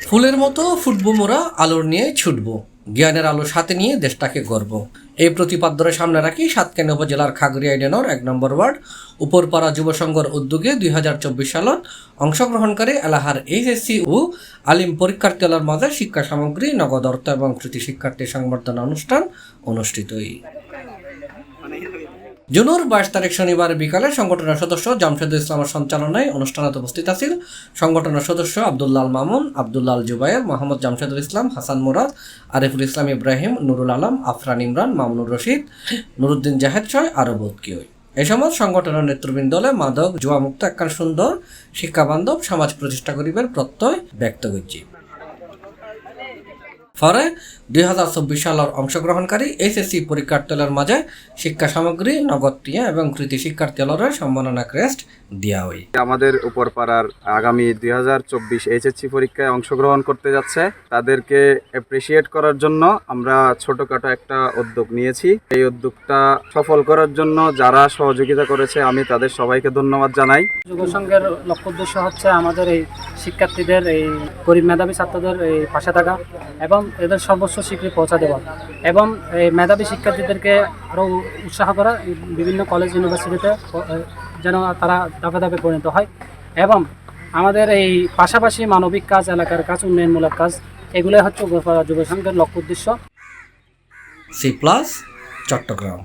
ফুলের মতো ফুটবো মোরা, আলোর নিয়ে ছুটবো, জ্ঞানের আলো সাথে নিয়ে দেশটাকে গর্ব। এই প্রতিপাদ্যের সামনে রাখি সাতকানিয়া উপজেলার খাগড়িয়া ইউনিয়নের ১ নম্বর ওয়ার্ড উপরপাড়া যুব সংঘর উদ্যোগে ২০২৪ সালত অংশগ্রহণকারী এলাহার এইচএসসি ও আলিম পরীক্ষার্থীদের মাঝে শিক্ষা সামগ্রী, নগদ অর্থ এবং কৃতি শিক্ষার্থী সংবর্ধনা অনুষ্ঠান অনুষ্ঠিত। জুনের ২২ তারিখ শনিবার বিকালে সংগঠনের সদস্য জামশেদুল ইসলামের সঞ্চালনায় অনুষ্ঠানে উপস্থিত আছেন সংগঠনের সদস্য আব্দুল্লাহ মামুন, আব্দুল্লাহ জুবায়ের, মোহাম্মদ জামশেদুল ইসলাম, হাসান মুরাদ, আরিফুল ইসলাম ইব্রাহিম, নুরুল আলম, আফরান ইমরান, মামুনুর রশিদ, নুরুদ্দিন জাহেদ সহ আরও বহুত কেউ। এই সময় সংগঠনের নেতৃবৃন্দলে মাদক জুয়ামুক্ত একখান সুন্দর শিক্ষাবান্ধব সমাজ প্রতিষ্ঠা করিবার প্রত্যয় ব্যক্ত করছি। ফলে ২০২৪ সালের অংশগ্রহণকারী এইচএসসি পরীক্ষার্থীদের মাঝে শিক্ষা সামগ্রী, নগদ টিয়া এবং কৃতি শিক্ষার্থীদের সম্মাননা ক্রেস্ট দেওয়া হয়। আমাদের উপরপাড়ার আগামী ২০২৪ এইচএসসি পরীক্ষায় অংশগ্রহণ করতে যাচ্ছে, তাদেরকে অ্যাপ্রিসিয়েট করার জন্য আমরা ছোটখাটো একটা উদ্যোগ নিয়েছি। এই উদ্যোগটা সফল করার জন্য যারা সহযোগিতা করেছে আমি তাদের সবাইকে ধন্যবাদ জানাই। যুব সংঘের লক্ষ্য উদ্দেশ্য হচ্ছে আমাদের এই শিক্ষার্থীদের, এই গরিব মেধাবী ছাত্রদের এই পাশে থাকা এবং এদের সর্বোচ্চ স্বীকৃতি পৌঁছা দেওয়া এবং এই মেধাবী শিক্ষার্থীদেরকে আরও উৎসাহ করা, বিভিন্ন কলেজ ইউনিভার্সিটিতে যেন তারা ধাপে ধাপে পরিণত হয় এবং আমাদের এই পাশাপাশি মানবিক কাজ, এলাকার কাজ, উন্নয়নমূলক কাজ, এগুলোই হচ্ছে যুব সংঘের লক্ষ্য উদ্দেশ্য। C+ চট্টগ্রাম।